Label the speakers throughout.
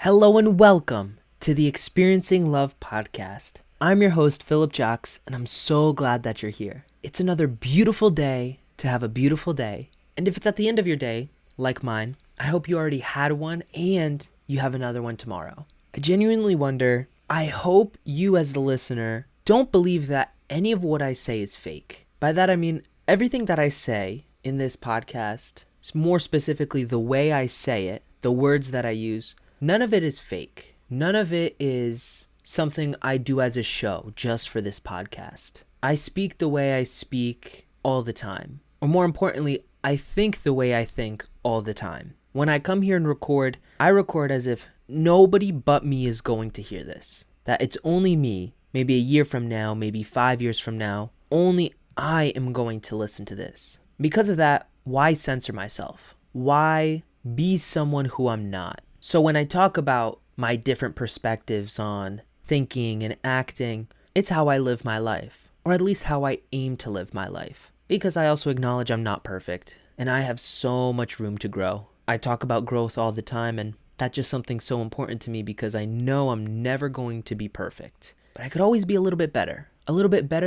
Speaker 1: Hello and welcome to the Experiencing Love podcast. I'm your host, Philip Jocks, and I'm so glad that you're here. It's another beautiful day to have a beautiful day. And if it's at the end of your day, like mine, I hope you already had one and you have another one tomorrow. I genuinely wonder, I hope you as the listener don't believe that any of what I say is fake. By that I mean everything that I say in this podcast, more specifically the way I say it, the words that I use, none of it is fake. None of it is something I do as a show just for this podcast. I speak the way I speak all the time. Or more importantly, I think the way I think all the time. When I come here and record, I record as if nobody but me is going to hear this. That it's only me, maybe a year from now, maybe 5 years from now, only I am going to listen to this. Because of that, why censor myself? Why be someone who I'm not? So when I talk about my different perspectives on thinking and acting, it's how I live my life, or at least how I aim to live my life. Because I also acknowledge I'm not perfect, and I have so much room to grow. I talk about growth all the time, and that's just something so important to me because I know I'm never going to be perfect. But I could always be a little bit better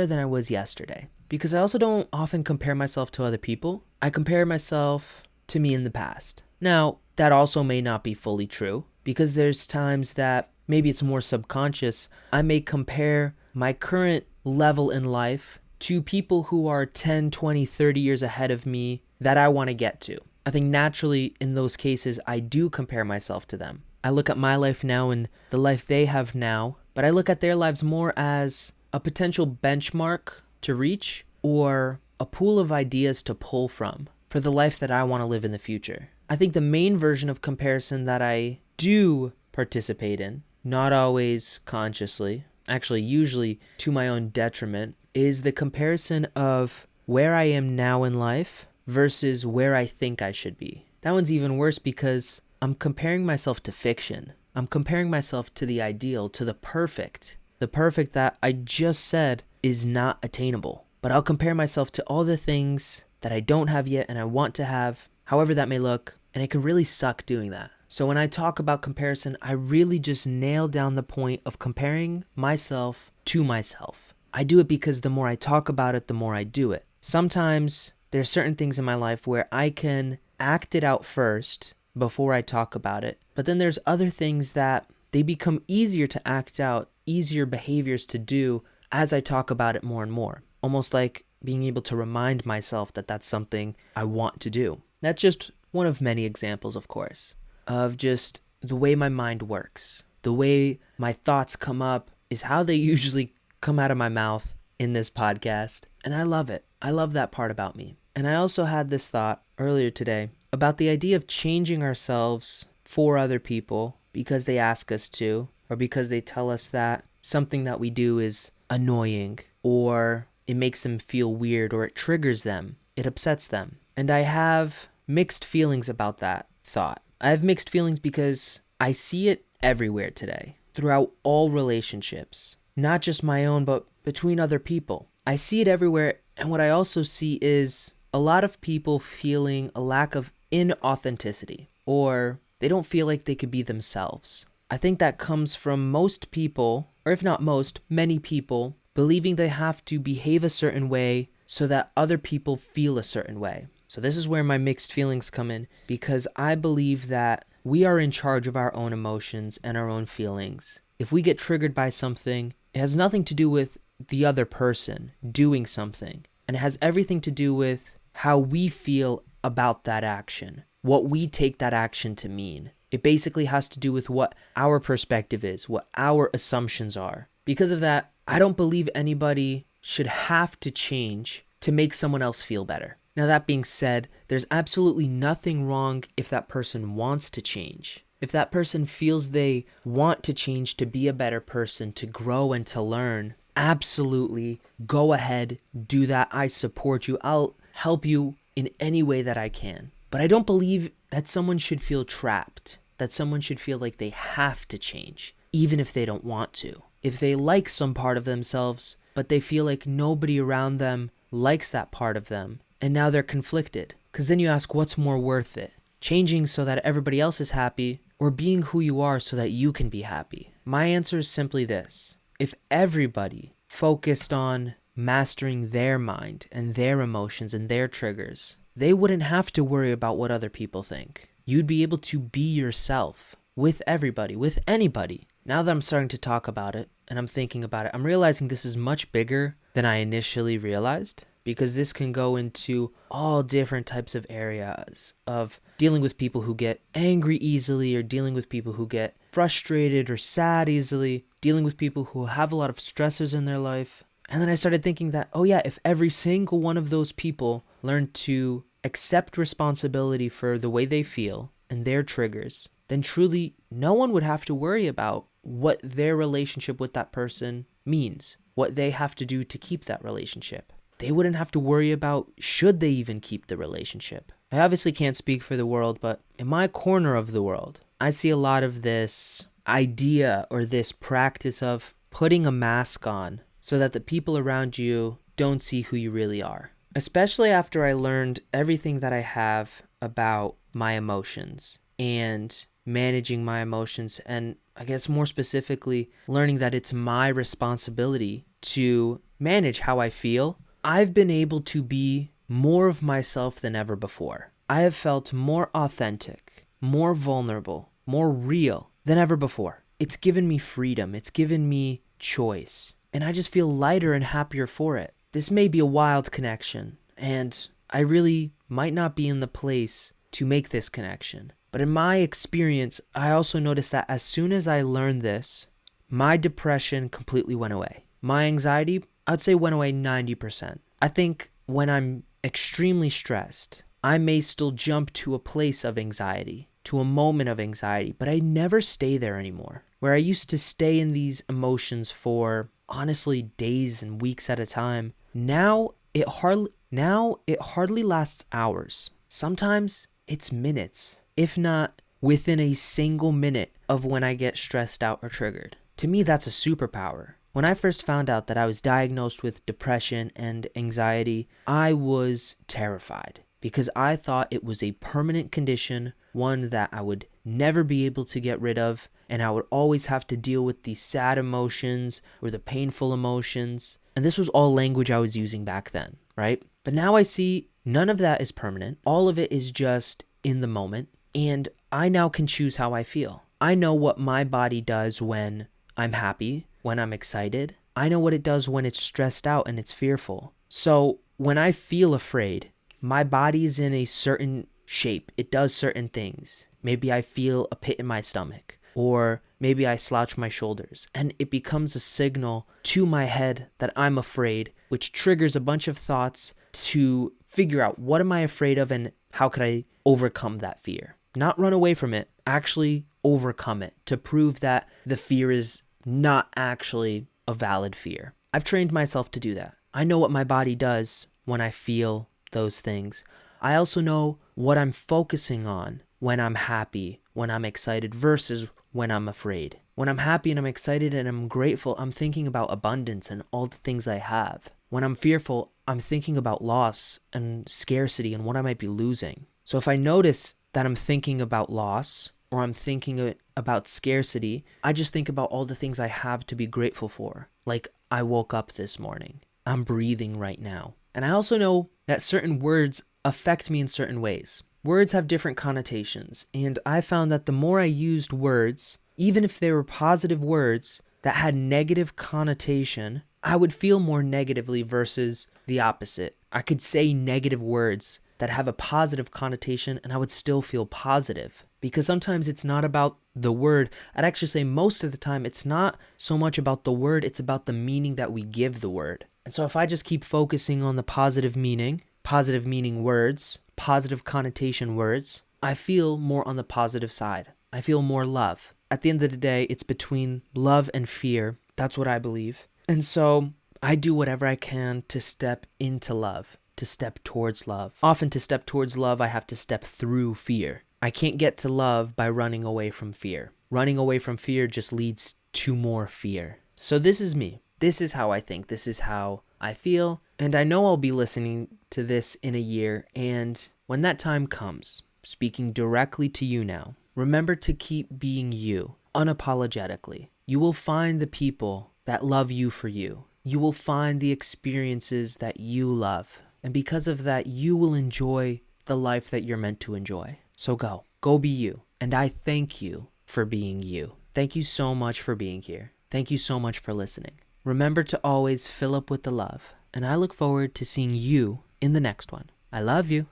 Speaker 1: than I was yesterday. Because I also don't often compare myself to other people. I compare myself to me in the past. Now, that also may not be fully true because there's times that maybe it's more subconscious. I may compare my current level in life to people who are 10, 20, 30 years ahead of me that I want to get to. I think naturally in those cases, I do compare myself to them. I look at my life now and the life they have now, but I look at their lives more as a potential benchmark to reach or a pool of ideas to pull from for the life that I want to live in the future. I think the main version of comparison that I do participate in, not always consciously, actually usually to my own detriment, is the comparison of where I am now in life versus where I think I should be. That one's even worse because I'm comparing myself to fiction. I'm comparing myself to the ideal, to the perfect. The perfect that I just said is not attainable. But I'll compare myself to all the things that I don't have yet and I want to have, however that may look, and it can really suck doing that. So when I talk about comparison, I really just nail down the point of comparing myself to myself. I do it because the more I talk about it, the more I do it. Sometimes there's certain things in my life where I can act it out first before I talk about it. But then there's other things that they become easier to act out, easier behaviors to do as I talk about it more and more. Almost like being able to remind myself that that's something I want to do. That's just one of many examples, of course, of just the way my mind works. The way my thoughts come up is how they usually come out of my mouth in this podcast. And I love it. I love that part about me. And I also had this thought earlier today about the idea of changing ourselves for other people because they ask us to, or because they tell us that something that we do is annoying, or it makes them feel weird, or it triggers them, it upsets them. And I have mixed feelings about that thought. I have mixed feelings because I see it everywhere today, throughout all relationships, not just my own, but between other people. I see it everywhere, and what I also see is a lot of people feeling a lack of inauthenticity, or they don't feel like they could be themselves. I think that comes from most people, or if not most, many people, believing they have to behave a certain way so that other people feel a certain way. So this is where my mixed feelings come in, because I believe that we are in charge of our own emotions and our own feelings. If we get triggered by something, it has nothing to do with the other person doing something, and it has everything to do with how we feel about that action, what we take that action to mean. It basically has to do with what our perspective is, what our assumptions are. Because of that, I don't believe anybody should have to change to make someone else feel better. Now, that being said, there's absolutely nothing wrong if that person wants to change. If that person feels they want to change to be a better person, to grow and to learn, absolutely go ahead, do that. I support you. I'll help you in any way that I can. But I don't believe that someone should feel trapped, that someone should feel like they have to change, even if they don't want to. If they like some part of themselves, but they feel like nobody around them likes that part of them, and now they're conflicted. Because then you ask, what's more worth it? Changing so that everybody else is happy, or being who you are so that you can be happy? My answer is simply this. If everybody focused on mastering their mind and their emotions and their triggers, they wouldn't have to worry about what other people think. You'd be able to be yourself with everybody, with anybody. Now that I'm starting to talk about it and I'm thinking about it, I'm realizing this is much bigger than I initially realized, because this can go into all different types of areas of dealing with people who get angry easily, or dealing with people who get frustrated or sad easily, dealing with people who have a lot of stressors in their life. And then I started thinking that, oh yeah, if every single one of those people learned to accept responsibility for the way they feel and their triggers, then truly no one would have to worry about what their relationship with that person means, what they have to do to keep that relationship. They wouldn't have to worry about should they even keep the relationship. I obviously can't speak for the world, but in my corner of the world, I see a lot of this idea or this practice of putting a mask on so that the people around you don't see who you really are. Especially after I learned everything that I have about my emotions and managing my emotions, and I guess more specifically, learning that it's my responsibility to manage how I feel, I've been able to be more of myself than ever before. I have felt more authentic, more vulnerable, more real than ever before. It's given me freedom. It's given me choice. And I just feel lighter and happier for it. This may be a wild connection, and I really might not be in the place to make this connection. But in my experience, I also noticed that as soon as I learned this, my depression completely went away. My anxiety, I'd say, went away 90%. I think when I'm extremely stressed, I may still jump to a place of anxiety, to a moment of anxiety, but I never stay there anymore. Where I used to stay in these emotions for honestly days and weeks at a time, now it hardly lasts hours. Sometimes it's minutes, if not within a single minute of when I get stressed out or triggered. To me, that's a superpower. When I first found out that I was diagnosed with depression and anxiety, I was terrified because I thought it was a permanent condition, one that I would never be able to get rid of, and I would always have to deal with the sad emotions or the painful emotions. And this was all language I was using back then, right? But now I see none of that is permanent. All of it is just in the moment, and I now can choose how I feel. I know what my body does when I'm happy, when I'm excited. I know what it does when it's stressed out and it's fearful. So when I feel afraid, my body's in a certain shape. It does certain things. Maybe I feel a pit in my stomach, or maybe I slouch my shoulders, and it becomes a signal to my head that I'm afraid, which triggers a bunch of thoughts to figure out what am I afraid of and how could I overcome that fear. Not run away from it, actually overcome it to prove that the fear is not actually a valid fear. I've trained myself to do that. I know what my body does when I feel those things. I also know what I'm focusing on when I'm happy, when I'm excited versus when I'm afraid. When I'm happy and I'm excited and I'm grateful, I'm thinking about abundance and all the things I have. When I'm fearful, I'm thinking about loss and scarcity and what I might be losing. So if I notice that I'm thinking about loss or I'm thinking about scarcity, I just think about all the things I have to be grateful for. Like, I woke up this morning. I'm breathing right now. And I also know that certain words affect me in certain ways. Words have different connotations, and I found that the more I used words, even if they were positive words that had negative connotation, I would feel more negatively versus the opposite. I could say negative words that have a positive connotation and I would still feel positive. Because sometimes it's not about the word. I'd actually say most of the time it's not so much about the word, it's about the meaning that we give the word. And so if I just keep focusing on the positive meaning words, positive connotation words, I feel more on the positive side. I feel more love. At the end of the day, it's between love and fear. That's what I believe. And so I do whatever I can to step into love, to step towards love. Often to step towards love, I have to step through fear. I can't get to love by running away from fear. Running away from fear just leads to more fear. So this is me. This is how I think. This is how I feel. And I know I'll be listening to this in a year. And when that time comes, speaking directly to you now, Remember to keep being you, unapologetically. You will find the people that love you for you. You will find the experiences that you love. And because of that, you will enjoy the life that you're meant to enjoy. So go be you. And I thank you for being you. Thank you so much for being here. Thank you so much for listening. Remember to always fill up with the love. And I look forward to seeing you in the next one. I love you.